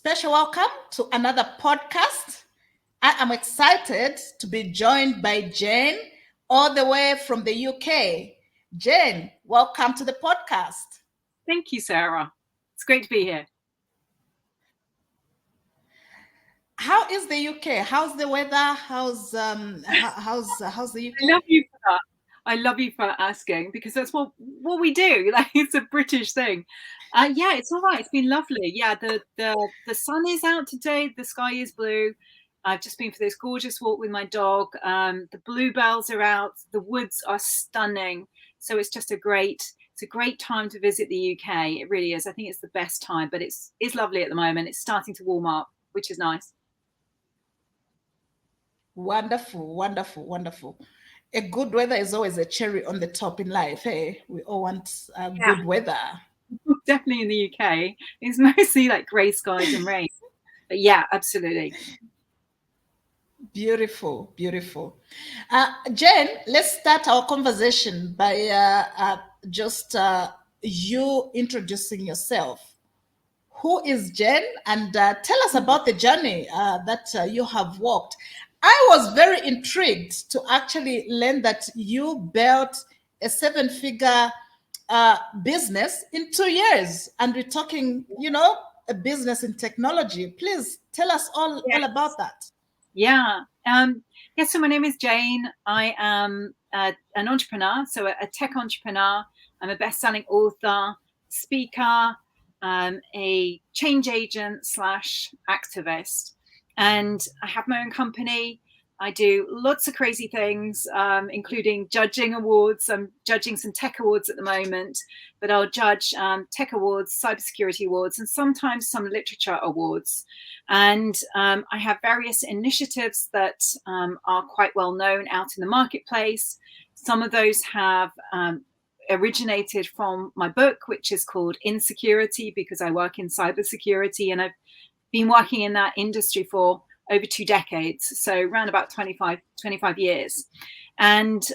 Special welcome to another podcast. I am excited to be joined by Jane, all the way from the UK. Jane, welcome to the podcast. Thank you, Sarah. It's great to be here. How is the UK? How's the weather? How's the UK? I love you for that. I love you for asking because that's what we do. Like, it's a British thing. Yeah, it's all right. It's been lovely. Yeah, the sun is out today. The sky is blue. I've just been for this gorgeous walk with my dog. The bluebells are out. The woods are stunning. So it's just a great time to visit the UK. It really is. I think it's the best time, but it's lovely at the moment. It's starting to warm up, which is nice. Wonderful, wonderful, wonderful. A good weather is always a cherry on the top in life. Hey, we all want good weather. Definitely in the UK. It's mostly like grey skies and rain. But yeah, absolutely. Beautiful, beautiful. Jen, let's start our conversation by just you introducing yourself. Who is Jen? And tell us about the journey that you have walked. I was very intrigued to actually learn that you built a seven-figure business in 2 years. And we're talking, a business in technology. Please tell us all about that. Yeah. So my name is Jane. I am an entrepreneur, so a tech entrepreneur. I'm a best-selling author, speaker, a change agent / activist. And I have my own company. I do lots of crazy things, including judging awards. I'm judging some tech awards at the moment, but I'll judge tech awards, cybersecurity awards, and sometimes some literature awards. And I have various initiatives that are quite well known out in the marketplace. Some of those have originated from my book, which is called Insecurity, because I work in cybersecurity and I've been working in that industry for over 2 decades, so around about 25 years. And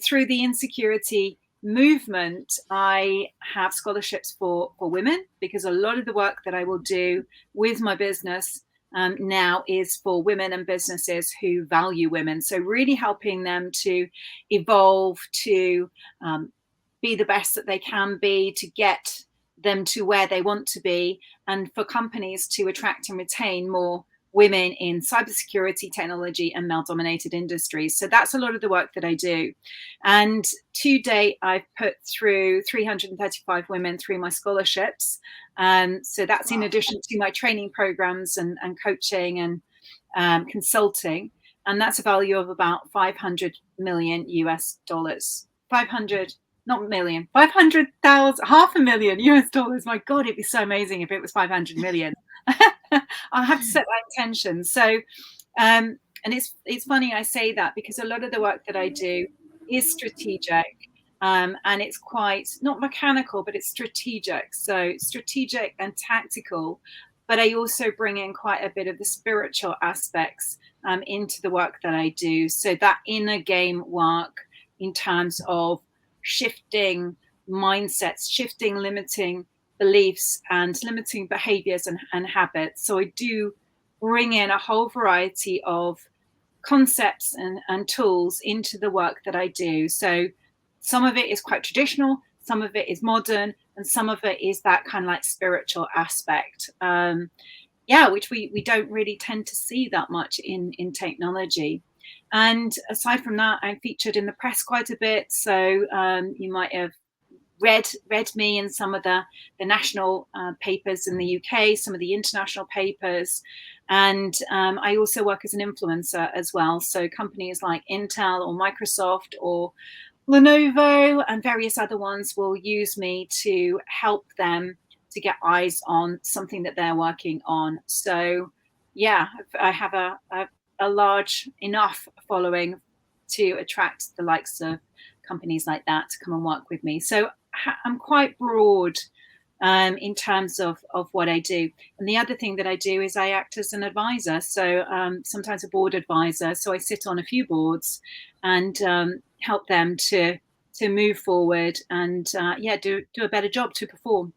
through the insecurity movement, I have scholarships for women, because a lot of the work that I will do with my business now is for women and businesses who value women. So really helping them to evolve, to be the best that they can be, to get them to where they want to be, and for companies to attract and retain more women in cybersecurity, technology, and male-dominated industries. So that's a lot of the work that I do. And to date, I've put through 335 women through my scholarships. So that's in addition to my training programs and coaching and consulting. And that's a value of about $500 million US. 500, not million, 500,000, $500,000 US. My God, it'd be so amazing if it was 500 million. I'll have to set that intention. So, and it's funny I say that, because a lot of the work that I do is strategic, and it's quite not mechanical, but it's strategic. So strategic and tactical, but I also bring in quite a bit of the spiritual aspects into the work that I do. So that inner game work in terms of shifting mindsets, shifting limiting beliefs and limiting behaviors and habits. So I do bring in a whole variety of concepts and tools into the work that I do. So some of it is quite traditional, some of it is modern, and some of it is that kind of like spiritual aspect. Which we don't really tend to see that much in technology. And aside from that, I'm featured in the press quite a bit. So you might have read me in some of the national papers in the UK, some of the international papers. And I also work as an influencer as well. So companies like Intel or Microsoft or Lenovo and various other ones will use me to help them to get eyes on something that they're working on. So yeah, I have a large enough following to attract the likes of companies like that to come and work with me. So I'm quite broad in terms of what I do. And the other thing that I do is I act as an advisor. So sometimes a board advisor. So I sit on a few boards and help them to move forward and do a better job to perform.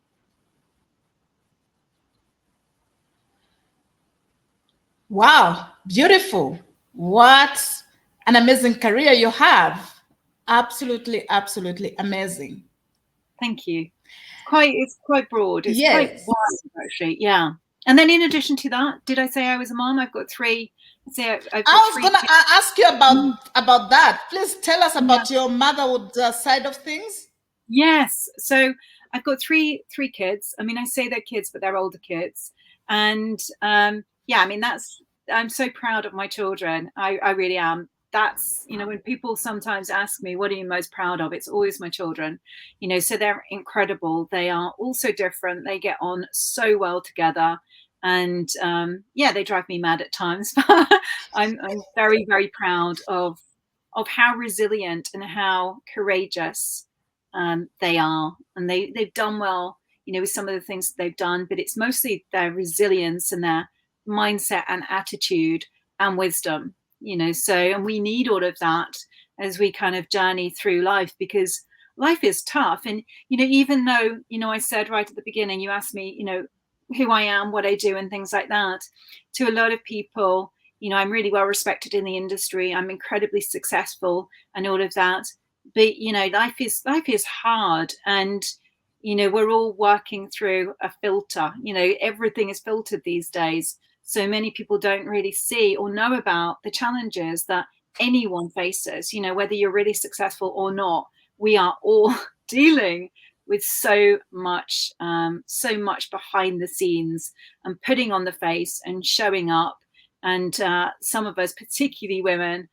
Wow, beautiful. What an amazing career you have. Absolutely, absolutely amazing. Thank you. It's quite broad. It's quite Yes. wide, actually. Yeah. And then in addition to that, did I say I was a mom? I've got three. I've got I was three gonna kids. ask you about that. Please tell us Yeah. about your motherhood side of things. Yes. So I've got three kids. I mean, I say they're kids, but they're older kids. And yeah, I mean, I'm so proud of my children. I really am. That's, when people sometimes ask me, what are you most proud of? It's always my children, so they're incredible. They are all so different. They get on so well together. And yeah, they drive me mad at times. But I'm very, very proud of how resilient and how courageous they are, and they've done well, with some of the things that they've done. But it's mostly their resilience and their mindset and attitude and wisdom. So, and we need all of that as we kind of journey through life, because life is tough. And even though I said right at the beginning, you asked me, who I am, what I do, and things like that. To a lot of people, I'm really well respected in the industry. I'm incredibly successful and all of that. But life is hard, and we're all working through a filter. Everything is filtered these days, so many people don't really see or know about the challenges that anyone faces. Whether you're really successful or not, we are all dealing with so much behind the scenes, and putting on the face and showing up. And some of us, particularly women,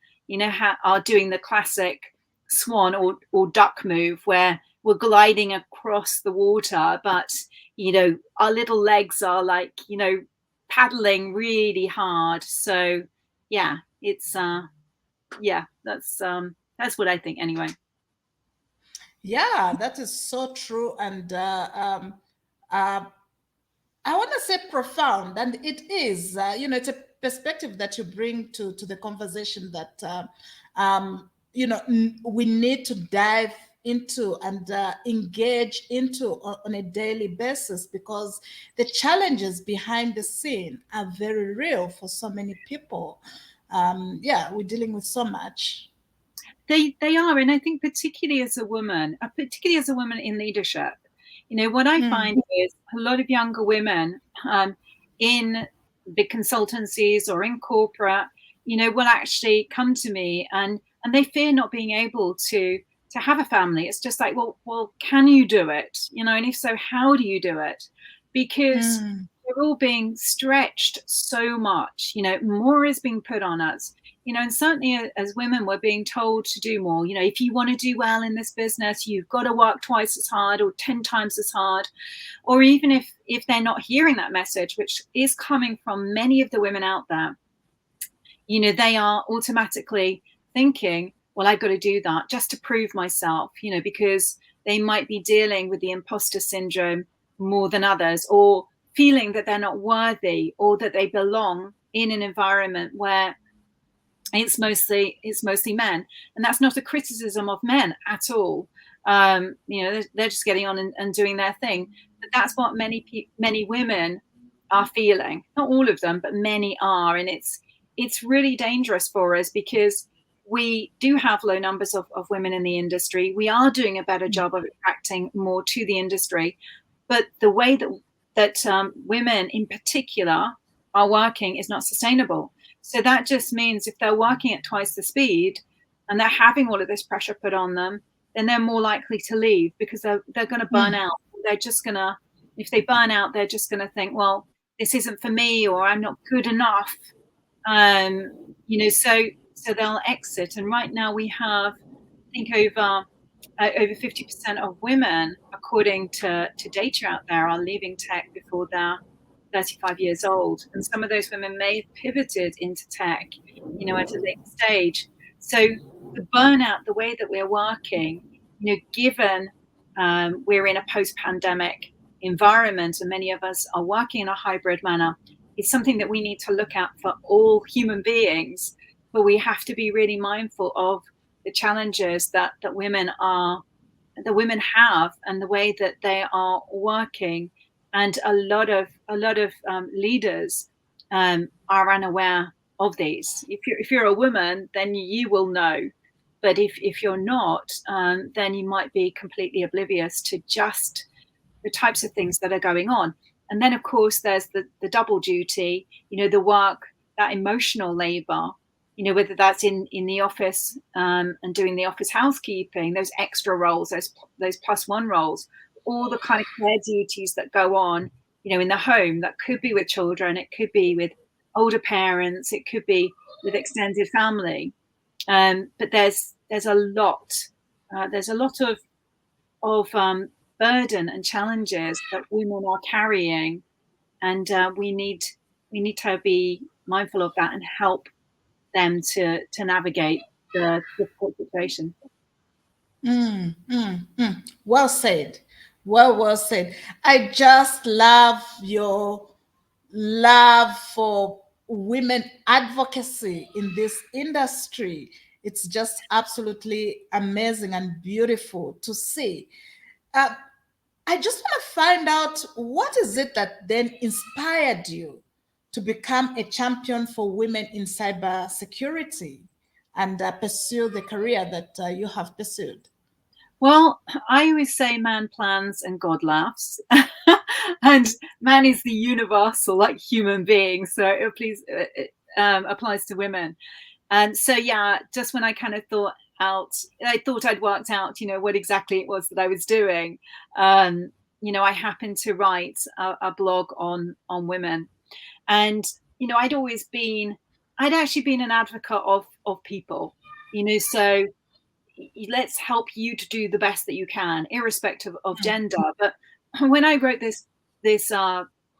are doing the classic swan or duck move, where we're gliding across the water, but our little legs are like paddling really hard. So yeah, it's yeah, that's what I think anyway. Yeah, that is so true. And uh, I want to say profound, and it is. It's a perspective that you bring to the conversation that we need to dive into and engage into on a daily basis, because the challenges behind the scene are very real for so many people. Yeah, we're dealing with so much. They are, and I think particularly as a woman in leadership, what I Mm, find is a lot of younger women in big consultancies or in corporate, will actually come to me, and they fear not being able to have a family. It's just like, well, can you do it? And if so, how do you do it? Because mm, we're all being stretched so much. More is being put on us. And certainly as women, we're being told to do more. If you want to do well in this business, you've got to work twice as hard or 10 times as hard. Or even if they're not hearing that message, which is coming from many of the women out there, they are automatically thinking, well, I've got to do that just to prove myself, because they might be dealing with the imposter syndrome more than others, or feeling that they're not worthy, or that they belong in an environment where it's mostly men. And that's not a criticism of men at all. They're just getting on and doing their thing. But that's what many women are feeling. Not all of them, but many are. And it's really dangerous for us, because we do have low numbers of women in the industry. We are doing a better job of attracting more to the industry, but the way that women in particular are working is not sustainable. So that just means if they're working at twice the speed and they're having all of this pressure put on them, then they're more likely to leave, because they're going to burn mm. out. They're just going to, if they burn out, they're just going to think, well, this isn't for me, or I'm not good enough. Um, so they'll exit. And right now we have, I think, over 50% of women, according to data out there, are leaving tech before they're 35 years old. And some of those women may have pivoted into tech, at a later stage. So the burnout, the way that we're working, given we're in a post-pandemic environment and many of us are working in a hybrid manner, is something that we need to look at for all human beings. But we have to be really mindful of the challenges that women have, and the way that they are working. And a lot of leaders are unaware of these. If you're a woman, then you will know. But if you're not, then you might be completely oblivious to just the types of things that are going on. And then, of course, there's the double duty, the work, that emotional labor, whether that's in the office and doing the office housekeeping, those extra roles, those plus one roles, all the kind of care duties that go on, in the home. That could be with children, it could be with older parents, it could be with extended family. But there's a lot, of burden and challenges that women are carrying, and we need to be mindful of that and help them to navigate the difficult situation. Well said. Well said. I just love your love for women advocacy in this industry. It's just absolutely amazing and beautiful to see. Uh, I just want to find out, what is it that then inspired you to become a champion for women in cybersecurity and pursue the career that you have pursued? Well, I always say man plans and God laughs. And man is the universal, like, human being. So it applies to women. And so, yeah, just when I kind of I thought I'd worked out, what exactly it was that I was doing. I happened to write a blog on women. And, I'd actually been an advocate of people, so let's help you to do the best that you can, irrespective of gender. But when I wrote this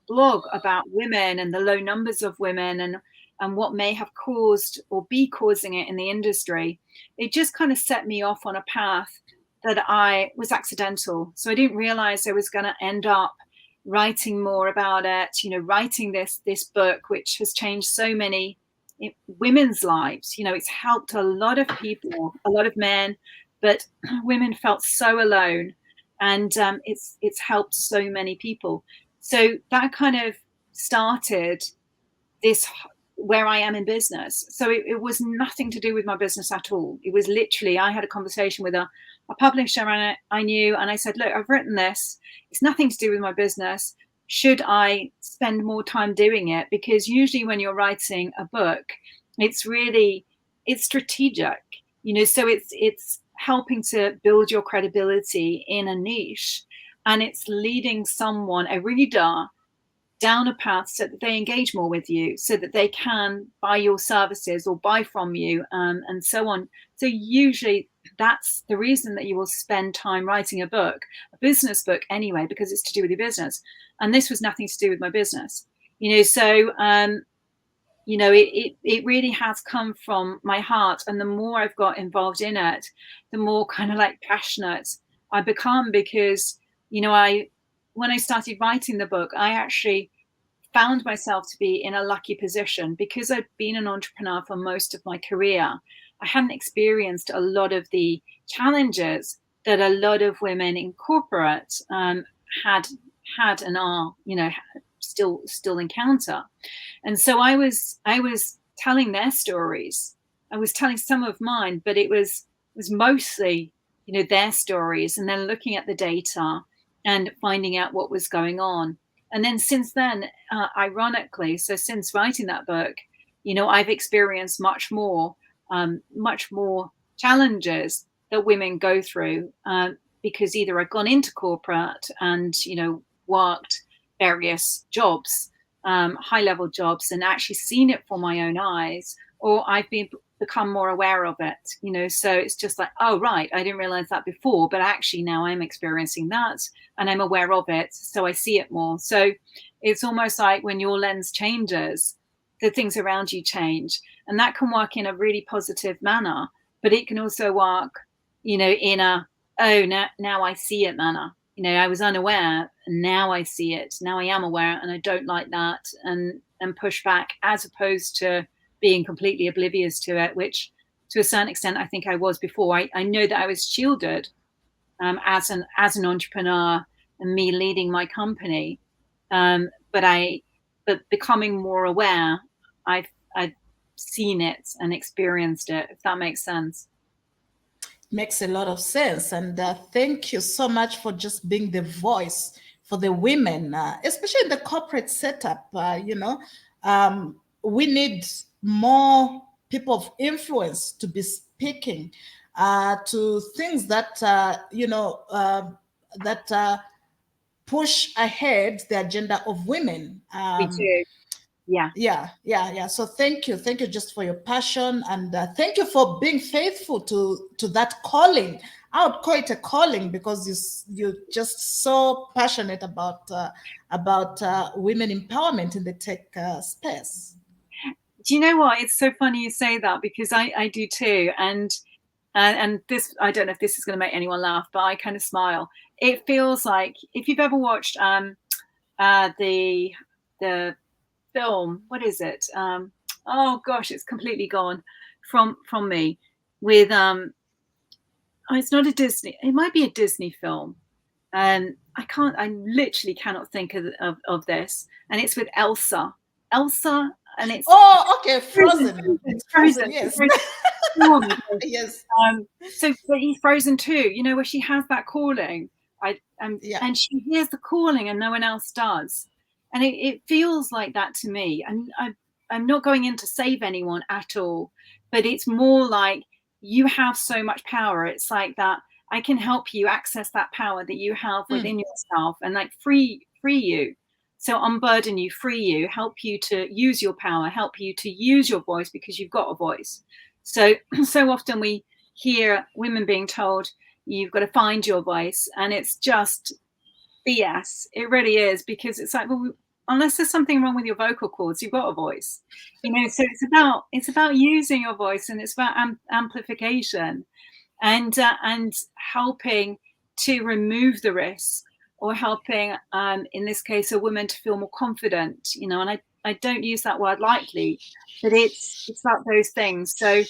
blog about women and the low numbers of women, and what may have caused or be causing it in the industry, it just kind of set me off on a path that I was accidental. So I didn't realize I was going to end up writing more about it, writing this book, which has changed so many women's lives. It's helped a lot of people, a lot of men, but women felt so alone, and it's helped so many people. So that kind of started this, where I am in business. So it was nothing to do with my business at all. It was literally, I had a conversation with a publisher and I knew, and I said, look, I've written this. It's nothing to do with my business. Should I spend more time doing it? Because usually when you're writing a book, it's strategic, so it's helping to build your credibility in a niche, and it's leading someone, a reader, down a path so that they engage more with you, so that they can buy your services or buy from you, and so on. So usually that's the reason that you will spend time writing a book, a business book anyway, because it's to do with your business. And this was nothing to do with my business, so it really has come from my heart. And the more I've got involved in it, the more kind of like passionate I become, because when I started writing the book, I actually found myself to be in a lucky position, because I'd been an entrepreneur for most of my career. I hadn't experienced a lot of the challenges that a lot of women in corporate had and are, still encounter. And so I was telling their stories. I was telling some of mine, but it was mostly, their stories, and then looking at the data and finding out what was going on. And then since then, ironically, so since writing that book, I've experienced much more challenges that women go through, because either I've gone into corporate and, worked various jobs, high-level jobs, and actually seen it for my own eyes, or I've become more aware of it, so it's just like, oh, right, I didn't realize that before, but actually now I'm experiencing that and I'm aware of it, so I see it more. So it's almost like when your lens changes, the things around you change, and that can work in a really positive manner, but it can also work, in a, oh, now I see it manner. I was unaware, and now I see it. Now I am aware, and I don't like that, and push back, as opposed to being completely oblivious to it, which to a certain extent I think I was before. I know that I was shielded as an entrepreneur and me leading my company, but I but becoming more aware, I've seen it and experienced it, if that makes sense. Makes a lot of sense. And thank you so much for just being the voice for the women, especially in the corporate setup. We need more people of influence to be speaking to things that, push ahead the agenda of women. We do. Yeah. Yeah. So thank you just for your passion, and thank you for being faithful to that calling. I would call it a calling because you're just so passionate about women empowerment in the tech space. Do you know what? It's so funny you say that, because I do too. And this, I don't know if this is going to make anyone laugh, but I kind of smile. It feels like, if you've ever watched the film, what is it? Oh gosh, it's completely gone from me. With oh, it's not a Disney. It might be a Disney film. I literally cannot think of this. And it's with Elsa. And it's Okay, Frozen. It's Frozen, yes. Yes. So, but he's Frozen too, where she has that calling. And she hears the calling and no one else does. And it feels like that to me. And I'm not going in to save anyone at all, but it's more like, you have so much power. It's like that I can help you access that power that you have within yourself, and like free you. So unburden you, free you, help you to use your power, help you to use your voice, because you've got a voice. So often we hear women being told, you've got to find your voice, and it's just BS. It really is, because it's like, well, unless there's something wrong with your vocal cords, you've got a voice, so it's about using your voice, and it's about amplification, and helping to remove the risk, or helping in this case a woman to feel more confident, and I don't use that word lightly, but it's about those things. So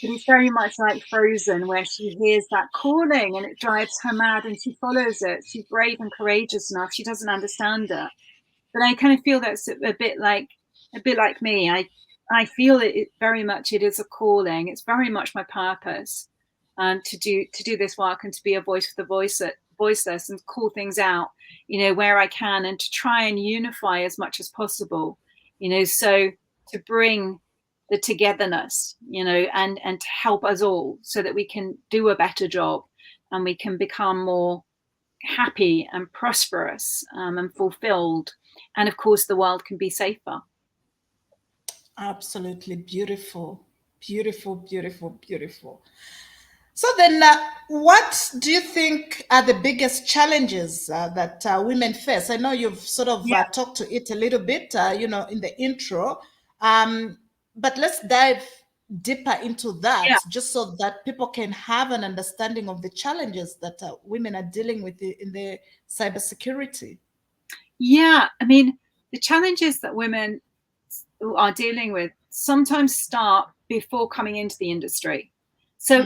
it's very much like Frozen, where she hears that calling and it drives her mad, and she follows it. She's brave and courageous enough. She doesn't understand it, but I kind of feel that's a bit like me. I feel it very much. It is a calling. It's very much my purpose, to do this work, and to be a voice for the voiceless, and call things out, where I can, and to try and unify as much as possible, so to bring the togetherness, and to help us all, so that we can do a better job, and we can become more happy and prosperous, and fulfilled, and of course the world can be safer. Absolutely beautiful. So then, what do you think are the biggest challenges that women face? I know you've sort of talked to it a little bit, in the intro, but let's dive deeper into that, just so that people can have an understanding of the challenges that women are dealing with in the cybersecurity. Yeah, I mean, the challenges that women are dealing with sometimes start before coming into the industry. So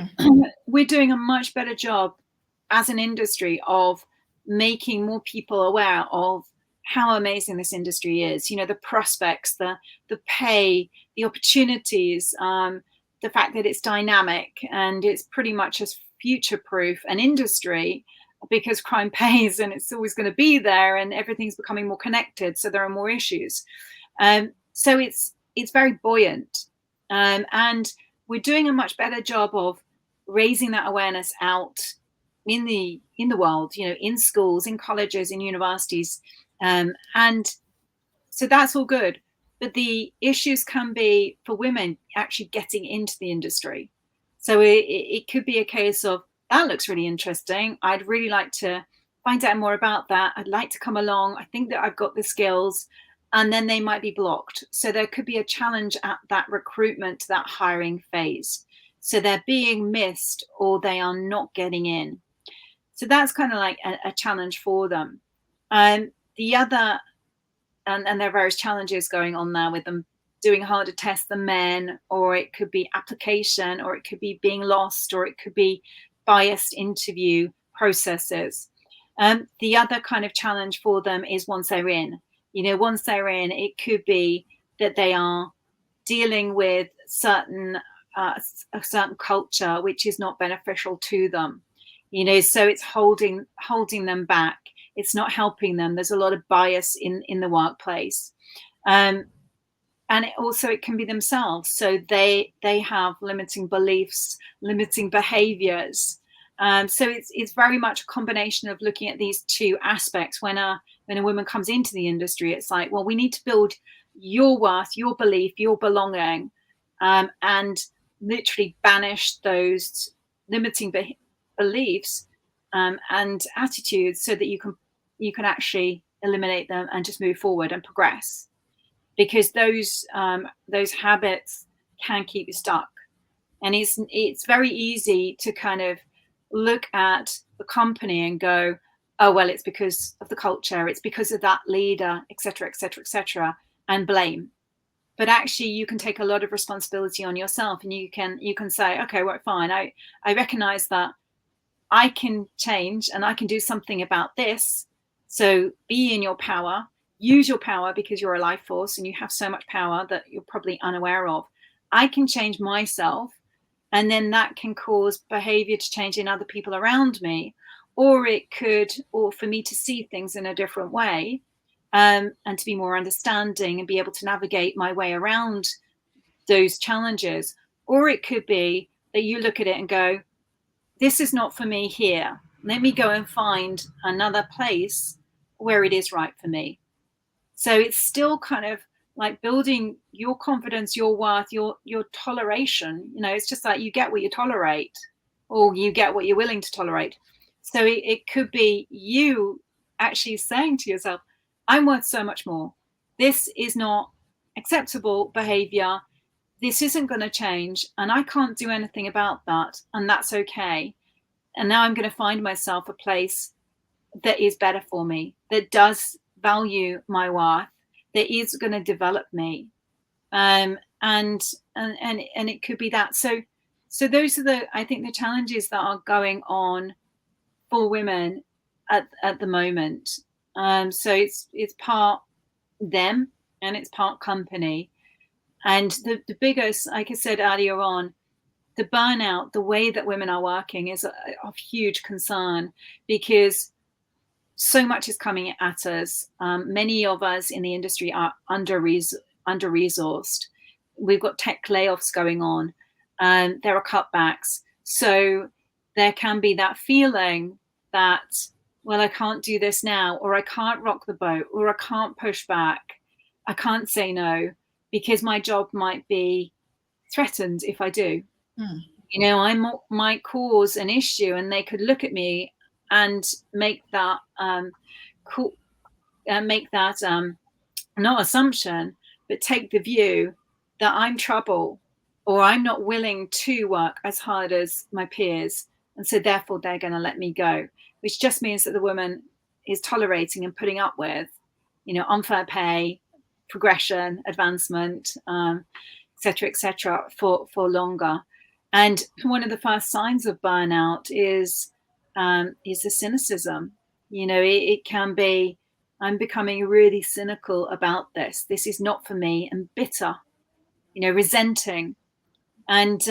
we're doing a much better job as an industry of making more people aware of how amazing this industry is, the prospects, the pay, the opportunities, the fact that it's dynamic, and it's pretty much as future-proof an industry, because crime pays, and it's always going to be there, and everything's becoming more connected, so there are more issues. So it's very buoyant, and we're doing a much better job of raising that awareness out in the world, in schools, in colleges, in universities, and so that's all good. But the issues can be for women actually getting into the industry. So it could be a case of, that looks really interesting, I'd really like to find out more about that, I'd like to come along, I think that I've got the skills, and then they might be blocked. So there could be a challenge at that recruitment, that hiring phase. So they're being missed, or they are not getting in. So that's kind of like a challenge for them. The other, and there are various challenges going on there with them doing harder tests than men, or it could be application, or it could be being lost, or it could be biased interview processes. The other kind of challenge for them is once they're in. Once they're in, it could be that they are dealing with a certain culture which is not beneficial to them. So it's holding them back. It's not helping them. There's a lot of bias in the workplace. And it can be themselves. So they have limiting beliefs, limiting behaviors. So it's very much a combination of looking at these two aspects. When a woman comes into the industry, it's like, well, we need to build your worth, your belief, your belonging, and literally banish those limiting beliefs and attitudes, so that you can actually eliminate them and just move forward and progress. Because those habits can keep you stuck, and it's very easy to kind of look at the company and go, oh well, it's because of the culture, it's because of that leader, etc., etc., etc., and blame. But actually, you can take a lot of responsibility on yourself, and you can say, okay, well, fine, I recognize that I can change and I can do something about this. So be in your power. Use your power, because you're a life force and you have so much power that you're probably unaware of. I can change myself, and then that can cause behavior to change in other people around me, or for me to see things in a different way, and to be more understanding and be able to navigate my way around those challenges. Or it could be that you look at it and go, this is not for me here. Let me go and find another place where it is right for me. So it's still kind of like building your confidence, your worth, your toleration. It's just like you get what you tolerate, or you get what you're willing to tolerate. So it could be you actually saying to yourself, I'm worth so much more. This is not acceptable behavior. This isn't going to change, and I can't do anything about that, and that's okay. And now I'm going to find myself a place that is better for me, that does value my worth, that is going to develop me, and it could be that. So those are I think the challenges that are going on for women at the moment. So it's part them and it's part company. And the biggest, like I said earlier on, the burnout, the way that women are working is of huge concern, because so much is coming at us. Many of us in the industry are under-resourced. We've got tech layoffs going on. There are cutbacks. So there can be that feeling that, well, I can't do this now, or I can't rock the boat, or I can't push back. I can't say no, because my job might be threatened if I do. I might cause an issue, and they could look at me and make that not assumption, but take the view that I'm trouble, or I'm not willing to work as hard as my peers, and so therefore they're going to let me go, which just means that the woman is tolerating and putting up with, unfair pay, progression, advancement, etc., for longer. And one of the first signs of burnout is the cynicism. It can be, I'm becoming really cynical about this. This is not for me, and bitter, resenting. And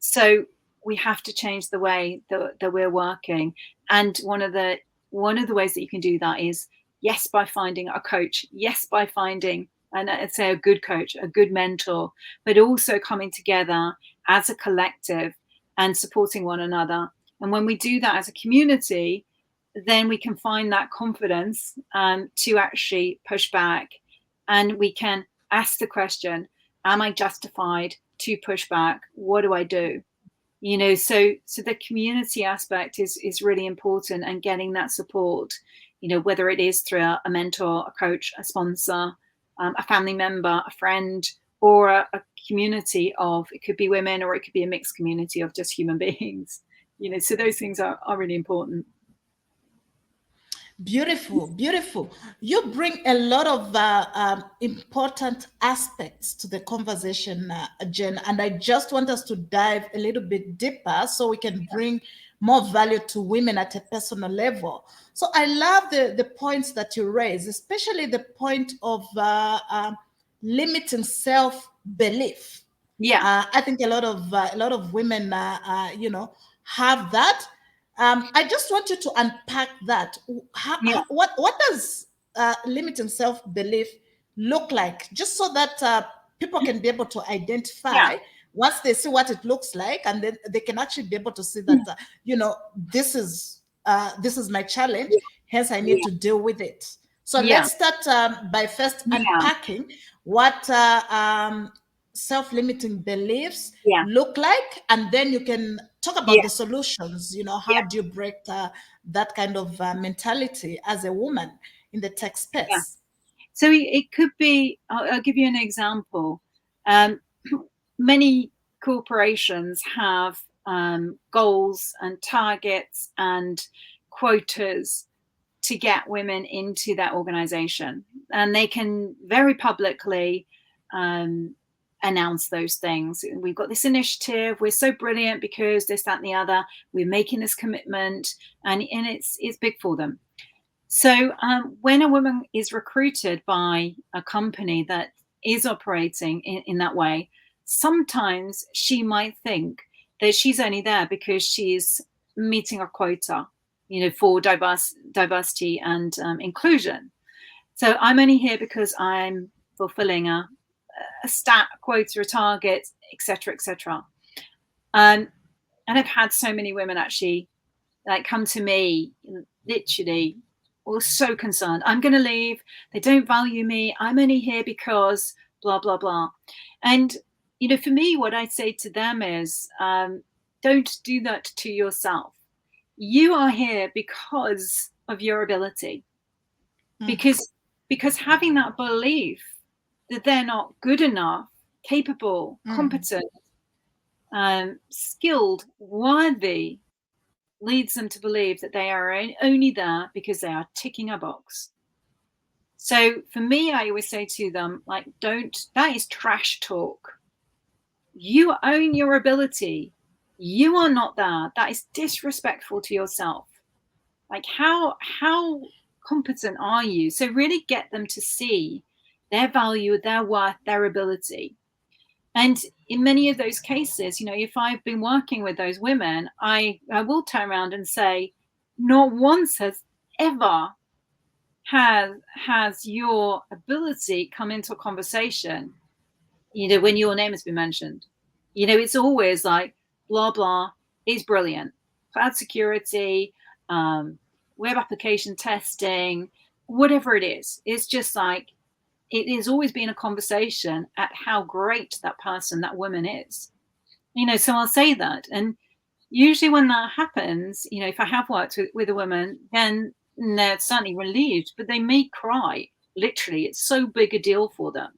so we have to change the way that we're working. And one of the ways that you can do that is, yes, by finding a coach, yes, by finding, and I'd say, a good coach, a good mentor, but also coming together as a collective and supporting one another. And when we do that as a community, then we can find that confidence to actually push back, and we can ask the question, am I justified to push back? What do I do? So the community aspect is really important, and getting that support, whether it is through a mentor, a coach, a sponsor, a family member, a friend, or a community of, it could be women, or it could be a mixed community of just human beings. So those things are really important. Beautiful, beautiful. You bring a lot of important aspects to the conversation, Jen, and I just want us to dive a little bit deeper so we can bring more value to women at a personal level. So I love the points that you raise, especially the point of limiting self-belief. Yeah. I think a lot of women, have that. I just want you to unpack that. Yeah. What does limiting self belief look like? Just so that people can be able to Yeah. identify once they see what it looks like, and then they can actually be able to see that this is my challenge. Hence, I need Yeah. to deal with it. So Yeah. let's start by first Yeah. unpacking what self-limiting beliefs Yeah. look like, and then you can talk about Yeah. the solutions. How Yeah. do you break that kind of mentality as a woman in the tech Yeah. space? So it could be, I'll give you an example. Um, many corporations have goals and targets and quotas to get women into that organization. And they can very publicly announce those things. We've got this initiative. We're so brilliant because this, that, and the other. We're making this commitment, and it's big for them. So when a woman is recruited by a company that is operating in that way, sometimes she might think that she's only there because she's meeting a quota, for diversity and inclusion. So I'm only here because I'm fulfilling a stat, a quota, a target, etc., etc. And I've had so many women actually like come to me, literally, or so concerned. I'm going to leave. They don't value me. I'm only here because blah blah blah. And for me, what I say to them is, don't do that to yourself. You are here because of your ability. Because having that belief that they're not good enough, capable, competent, skilled, worthy, leads them to believe that they are only there because they are ticking a box. So for me, I always say to them, like, that is trash talk. You own your ability. You are not there. That is disrespectful to yourself. Like, how competent are you? So really get them to see their value, their worth, their ability. And in many of those cases, if I've been working with those women, I will turn around and say, not once has your ability come into a conversation, when your name has been mentioned. It's always like, blah, blah is brilliant. Cloud security, web application testing, whatever it is. It's just like, it has always been a conversation at how great that person, that woman is. So I'll say that. And usually when that happens, if I have worked with a woman, then they're certainly relieved, but they may cry. Literally, it's so big a deal for them.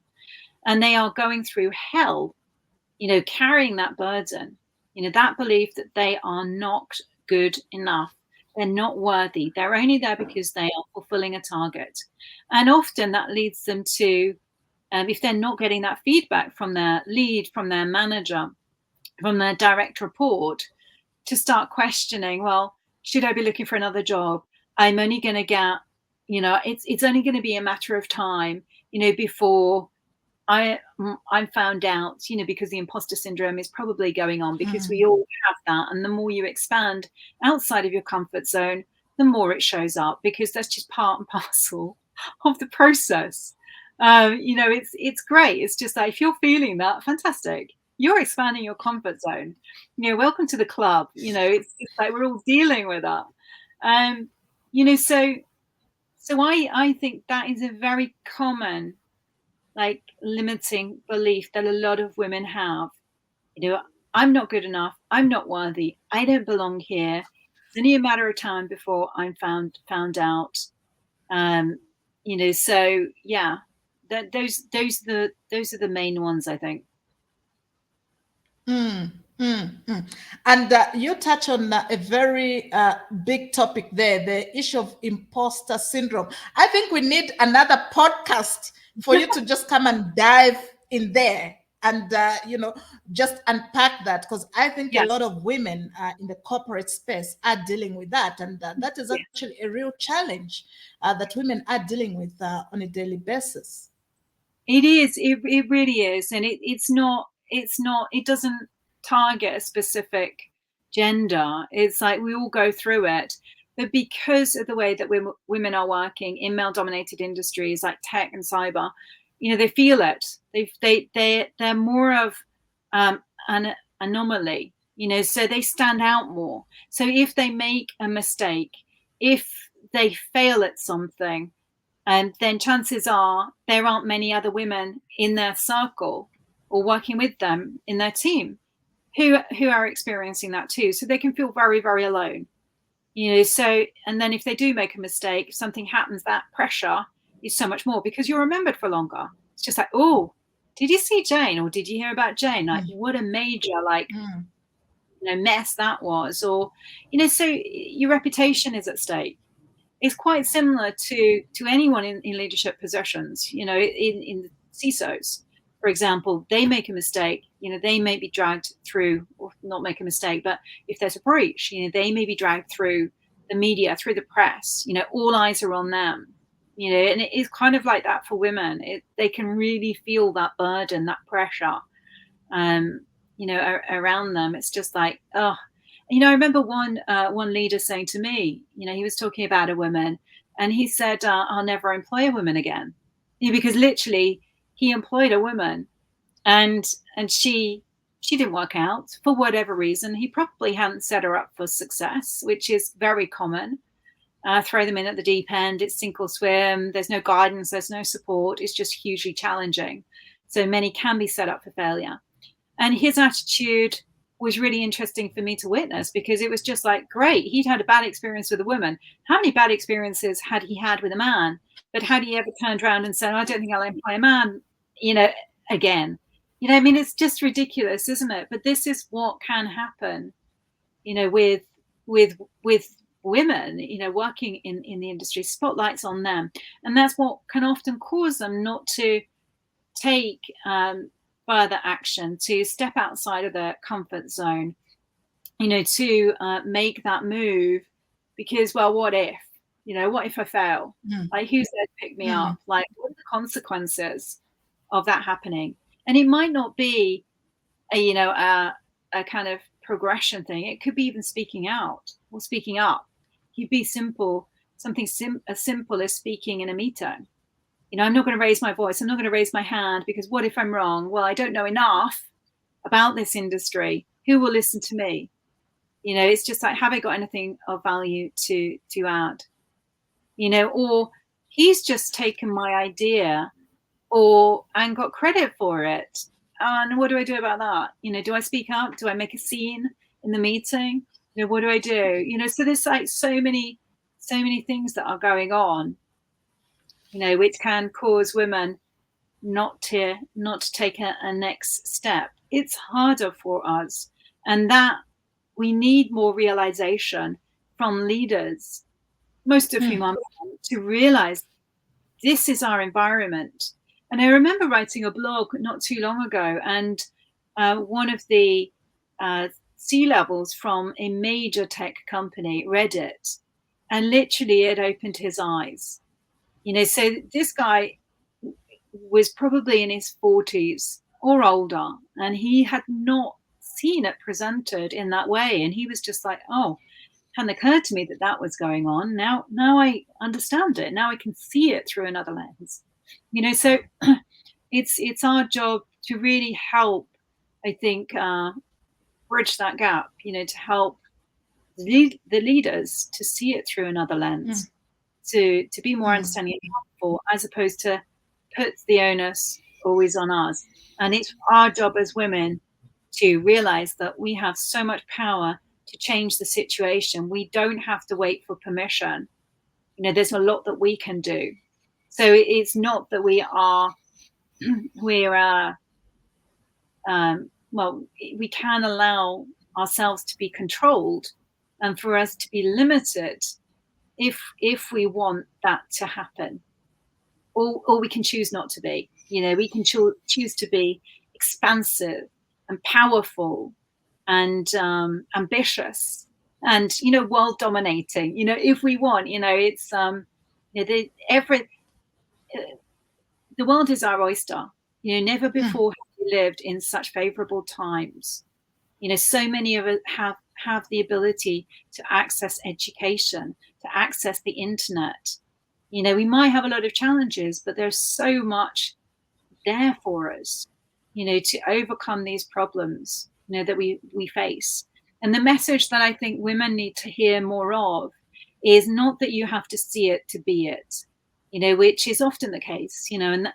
And they are going through hell, carrying that burden, that belief that they are not good enough. They're not worthy. They're only there because they are fulfilling a target. And often that leads them to, if they're not getting that feedback from their lead, from their manager, from their direct report, to start questioning, well, should I be looking for another job? I'm only going to get, it's only going to be a matter of time, before I'm found out, because the imposter syndrome is probably going on, because we all have that. And the more you expand outside of your comfort zone, the more it shows up, because that's just part and parcel of the process. It's great. It's just like, if you're feeling that, fantastic. You're expanding your comfort zone. Welcome to the club. It's like we're all dealing with that. So I think that is a very common, like, limiting belief that a lot of women have. I'm not good enough. I'm not worthy. I don't belong here. It's only a matter of time before I'm found out. So yeah, those are the main ones, I think. And you touch on a very big topic there, the issue of imposter syndrome. I think we need another podcast for you to just come and dive in there. and just unpack that, because I think Yeah. a lot of women in the corporate space are dealing with that, and that is Yeah. actually a real challenge that women are dealing with on a daily basis. It is. It really is, and it's not. It doesn't target a specific gender. It's like we all go through it, but because of the way that women are working in male-dominated industries like tech and cyber, they feel it. They're more of an anomaly. So they stand out more. So if they make a mistake, if they fail at something, and then chances are there aren't many other women in their circle or working with them in their team who are experiencing that too. So they can feel very, very alone. So, and then if they do make a mistake, if something happens, that pressure is so much more because you're remembered for longer. It's just like, oh, did you see Jane, or did you hear about Jane? Like, what a major mess that was. Or so your reputation is at stake. It's quite similar to anyone in leadership positions. In the CISOs, for example, they make a mistake. They may be dragged through, or not make a mistake, but if there's a breach, they may be dragged through the media, through the press. All eyes are on them. And it is kind of like that for women. They can really feel that burden, that pressure, around them. It's just like, oh. I remember one leader saying to me, he was talking about a woman, and he said, "I'll never employ a woman again," because literally he employed a woman, and she didn't work out for whatever reason. He probably hadn't set her up for success, which is very common. Throw them in at the deep end. It's sink or swim. There's no guidance. There's no support. It's just hugely challenging. So many can be set up for failure. And his attitude was really interesting for me to witness, because it was just like, great, he'd had a bad experience with a woman. How many bad experiences had he had with a man? But had he ever turned around and said, I don't think I'll employ a man, again? It's just ridiculous, isn't it? But this is what can happen, with women, working in the industry, spotlights on them. And that's what can often cause them not to take further action, to step outside of their comfort zone, to make that move, because, well, what if I fail? Like, who's there to pick me up? Like, what are the consequences of that happening? And it might not be a kind of progression thing. It could be even speaking out or speaking up. It could be something as simple as speaking in a meeting. I'm not going to raise my voice. I'm not going to raise my hand, because what if I'm wrong? Well, I don't know enough about this industry. Who will listen to me? It's just like, have I got anything of value to add? Or he's just taken my idea and got credit for it. And what do I do about that? Do I speak up? Do I make a scene in the meeting? What do I do? So there's like so many things that are going on, which can cause women not to take a next step. It's harder for us, and that we need more realization from leaders, most of whom are men, to realize this is our environment. And I remember writing a blog not too long ago, and one of the C-levels from a major tech company read it, and literally it opened his eyes. So this guy was probably in his 40s or older, and he had not seen it presented in that way. And he was just like, oh, hadn't occurred to me that was going on. Now I understand it. Now I can see it through another lens. So it's our job to really help, I think, bridge that gap, to help the leaders to see it through another lens, to be more understanding and helpful, as opposed to put the onus always on us. And it's our job as women to realize that we have so much power to change the situation. We don't have to wait for permission. There's a lot that we can do. So it's not that we can allow ourselves to be controlled, and for us to be limited if we want that to happen, or we can choose not to be. We can choose to be expansive and powerful and ambitious and, world dominating, if we want, it's, the world is our oyster. Never before have we lived in such favorable times. So many of us have the ability to access education, to access the internet. We might have a lot of challenges, but there's so much there for us, to overcome these problems, that we face. And the message that I think women need to hear more of is not that you have to see it to be it, which is often the case, and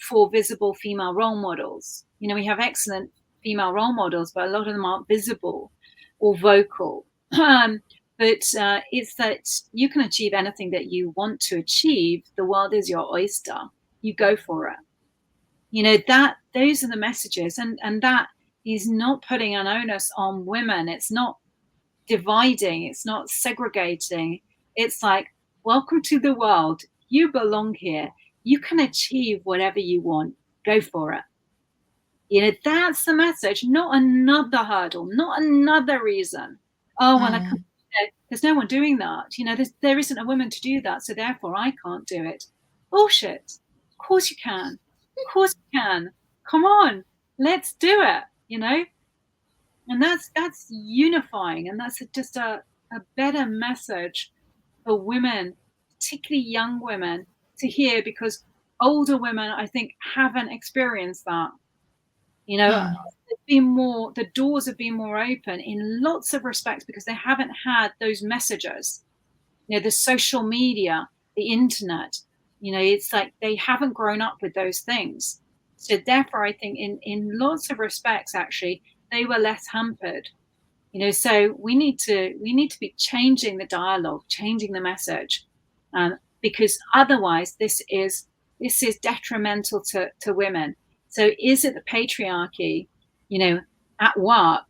for visible female role models. We have excellent female role models, but a lot of them aren't visible or vocal. But it's that you can achieve anything that you want to achieve. The world is your oyster. You go for it. Those are the messages, and that is not putting an onus on women. It's not dividing. It's not segregating. It's like, welcome to the world. You belong here. You can achieve whatever you want. Go for it. That's the message, not another hurdle, not another reason. Oh, well, I can't. There's no one doing that. There isn't a woman to do that, so therefore I can't do it. Bullshit. Of course you can. Of course you can. Come on, let's do it. And that's unifying, and that's just a better message for women, particularly young women, to hear, because older women, I think, haven't experienced that. The doors have been more open in lots of respects because they haven't had those messages. The social media, the internet, it's like they haven't grown up with those things. So therefore, I think in lots of respects, actually, they were less hampered. So we need to be changing the dialogue, changing the message, because otherwise this is detrimental to women. So is it the patriarchy, at work?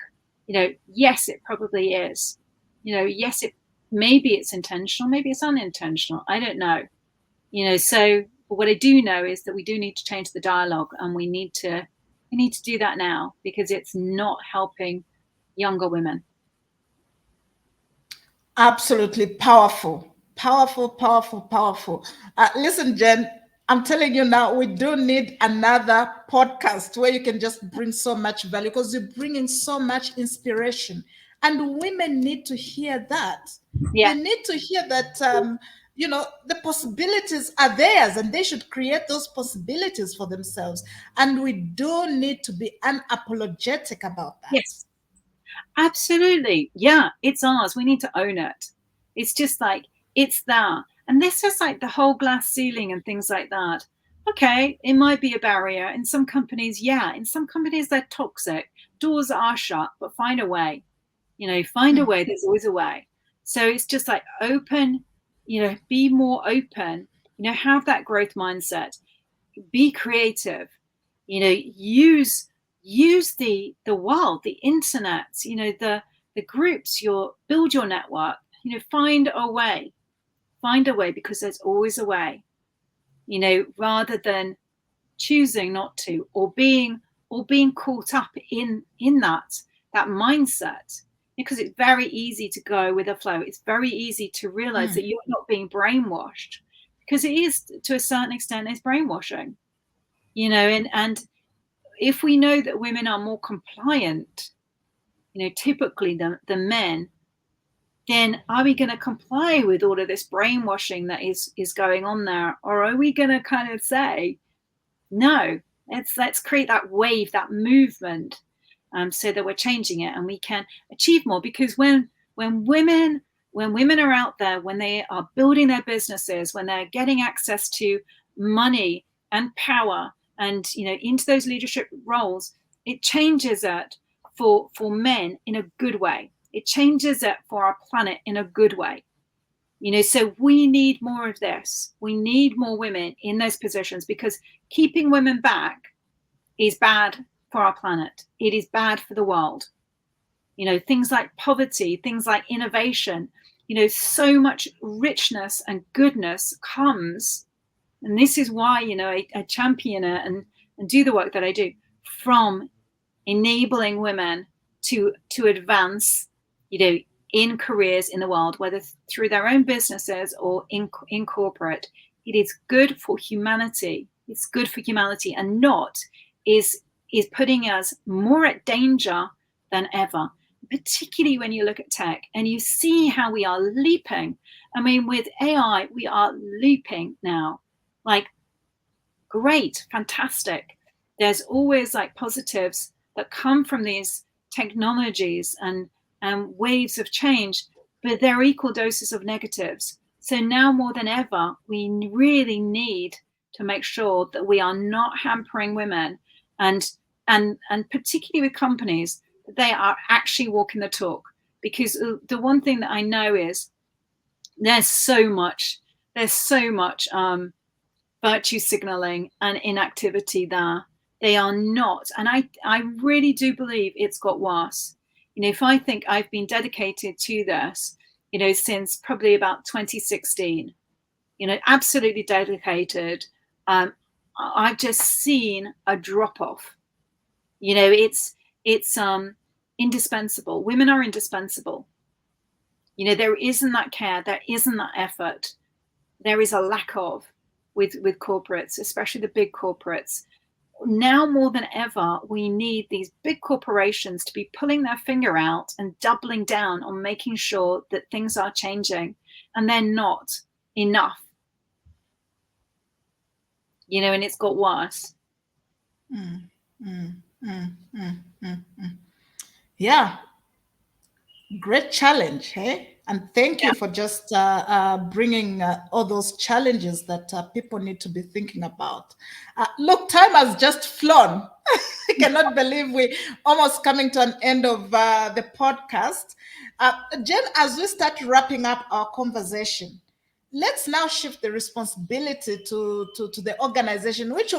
Yes, it probably is. Yes, maybe it's intentional, maybe it's unintentional. I don't know. So what I do know is that we do need to change the dialogue, and we need to do that now, because it's not helping younger women. Absolutely powerful. Listen, Jen, I'm telling you now, we do need another podcast where you can just bring so much value, because you're bringing so much inspiration, and women need to hear that. Yeah. They need to hear that, the possibilities are theirs, and they should create those possibilities for themselves. And we do need to be unapologetic about that. Yes, absolutely. Yeah, it's ours. We need to own it. It's just like, it's there. And this is like the whole glass ceiling and things like that. Okay, it might be a barrier. In some companies, yeah. In some companies, they're toxic. Doors are shut, but find a way. Find a way. There's always a way. So it's just like open, be more open, have that growth mindset, be creative, use the world, the internet, the groups, build your network, find a way, because there's always a way, rather than choosing not to, or being caught up in that mindset, because it's very easy to go with the flow. It's very easy to realize that you're not being brainwashed, because it is, to a certain extent, it's brainwashing, and if we know that women are more compliant, typically than men, then are we going to comply with all of this brainwashing that is going on there? Or are we going to kind of say, no, let's create that wave, that movement, so that we're changing it and we can achieve more? Because when women are out there, when they are building their businesses, when they're getting access to money and power and, into those leadership roles, it changes it for men in a good way. It changes it for our planet in a good way. So we need more of this. We need more women in those positions, because keeping women back is bad for our planet. It is bad for the world. Things like poverty, things like innovation, so much richness and goodness comes. And this is why, I champion it and do the work that I do from enabling women to advance, in careers in the world, whether through their own businesses or in corporate. It is good for humanity. It's good for humanity, and not is putting us more at danger than ever, particularly when you look at tech and you see how we are leaping. I mean, with AI, we are leaping now. Like, great, fantastic. There's always like positives that come from these technologies and waves of change, but there are equal doses of negatives. So now more than ever, we really need to make sure that we are not hampering women, and particularly with companies, that they are actually walking the talk. Because the one thing that I know is there's so much virtue signaling and inactivity there. They are not, and I really do believe it's got worse. If I think I've been dedicated to this, since probably about 2016, absolutely dedicated. I've just seen a drop off. It's indispensable. Women are indispensable. There isn't that care, there isn't that effort. There is a lack of with corporates, especially the big corporates. Now more than ever, we need these big corporations to be pulling their finger out and doubling down on making sure that things are changing, and they're not enough. And it's got worse. Yeah. Great challenge, hey? And thank you for just bringing all those challenges that people need to be thinking about. Look, time has just flown. I cannot believe we're almost coming to an end of the podcast. Jen, as we start wrapping up our conversation, let's now shift the responsibility to the organization, which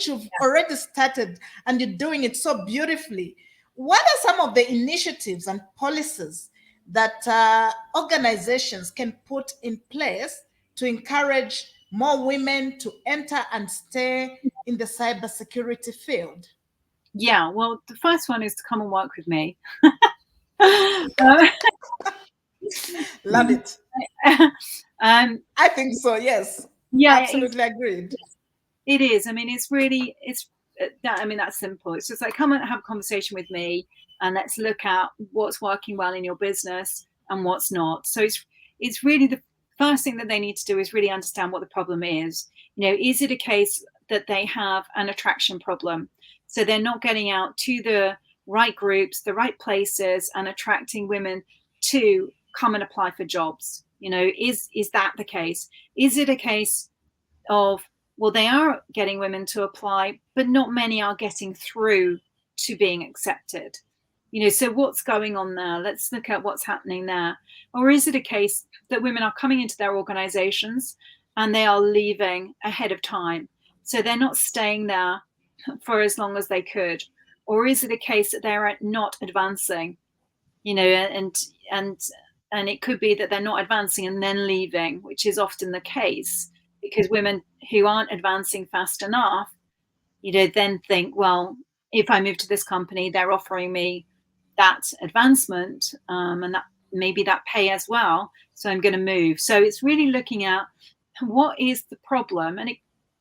you've already started, and you're doing it so beautifully. What are some of the initiatives and policies that organizations can put in place to encourage more women to enter and stay in the cybersecurity field? Yeah, well, the first one is to come and work with me. Love it. I think so, yes. Yeah, absolutely agreed. It is. I mean, that's simple. It's just like, come and have a conversation with me, and let's look at what's working well in your business and what's not. So it's really the first thing that they need to do is really understand what the problem is. Is it a case that they have an attraction problem? So they're not getting out to the right groups, the right places, and attracting women to come and apply for jobs. Is that the case? Is it a case of, well, they are getting women to apply, but not many are getting through to being accepted? So what's going on there? Let's look at what's happening there. Or is it a case that women are coming into their organizations and they are leaving ahead of time, so they're not staying there for as long as they could? Or is it a case that they're not advancing, and it could be that they're not advancing and then leaving, which is often the case, because women who aren't advancing fast enough, then think, well, if I move to this company, they're offering me that advancement and that maybe that pay as well, so I'm going to move. So it's really looking at what is the problem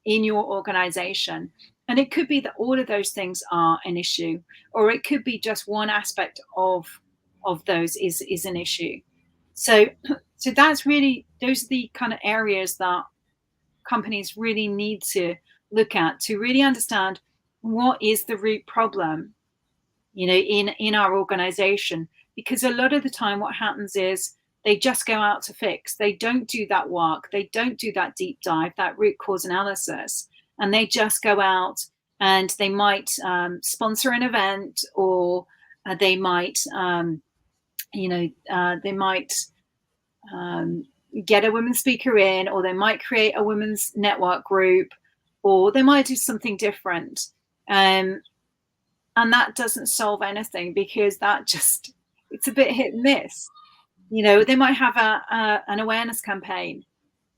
in your organization. And it could be that all of those things are an issue, or it could be just one aspect of those is an issue. So that's really, those are the kind of areas that companies really need to look at to really understand what is the root problem, in our organization. Because a lot of the time what happens is they just go out to fix. They don't do that work. They don't do that deep dive, that root cause analysis. And they just go out and they might sponsor an event, or they might, get a women's speaker in, or they might create a women's network group, or they might do something different. And that doesn't solve anything, because it's a bit hit and miss. They might have an awareness campaign,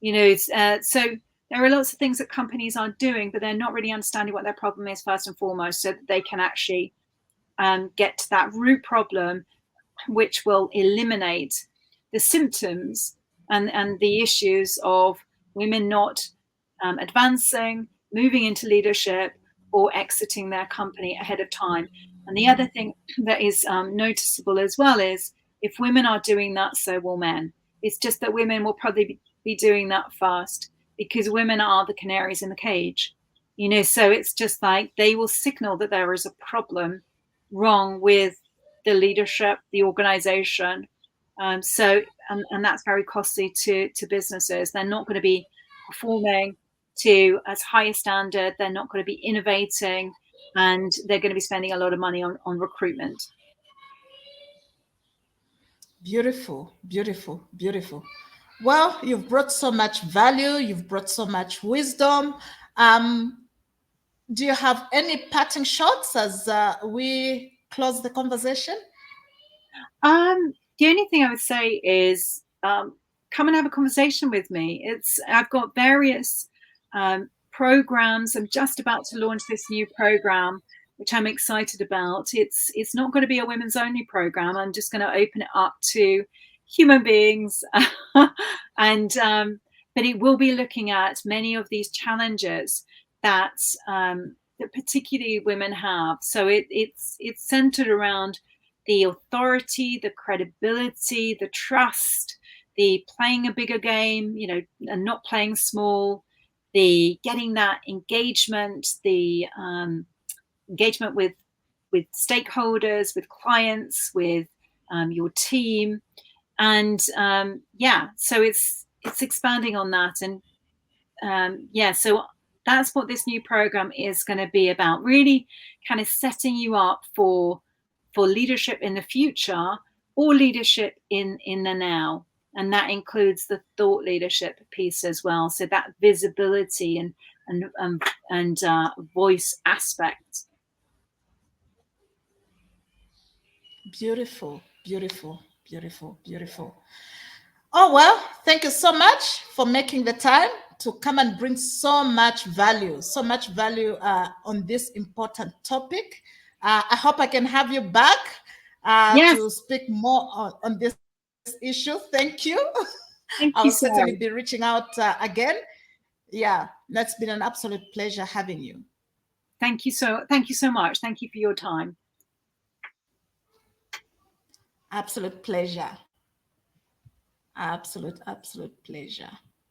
so there are lots of things that companies are doing, but they're not really understanding what their problem is first and foremost, so that they can actually get to that root problem, which will eliminate the symptoms and the issues of women not advancing, moving into leadership, or exiting their company ahead of time. And the other thing that is noticeable as well is if women are doing that, so will men. It's just that women will probably be doing that first because women are the canaries in the cage. You know, so it's just like they will signal that there is a problem wrong with the leadership, the organization. And that's very costly to businesses. They're not going to be performing to as high a standard. They're not going to be innovating, and they're going to be spending a lot of money on recruitment. Beautiful, beautiful, beautiful. Well, you've brought so much value. You've brought so much wisdom. Do you have any parting shots as we close the conversation? The only thing I would say is come and have a conversation with me. I've got various programs. I'm just about to launch this new program, which I'm excited about. It's not going to be a women's only program. I'm just going to open it up to human beings, and but it will be looking at many of these challenges that particularly women have. So it's centered around the authority, the credibility, the trust, the playing a bigger game, you know, and not playing small, the getting that engagement, the engagement with stakeholders, with clients, with your team, and so it's expanding on that, and so that's what this new program is going to be about, really kind of setting you up for leadership in the future or leadership in the now. And that includes the thought leadership piece as well. So that visibility and voice aspect. Beautiful, beautiful, beautiful, beautiful. Oh, well, thank you so much for making the time to come and bring so much value on this important topic. I hope I can have you back Yes. to speak more on this issue. Thank you. Thank I you, will certainly Sarah. be reaching out again. Yeah, that's been an absolute pleasure having you. Thank you so much. Thank you for your time. Absolute pleasure. Absolute pleasure.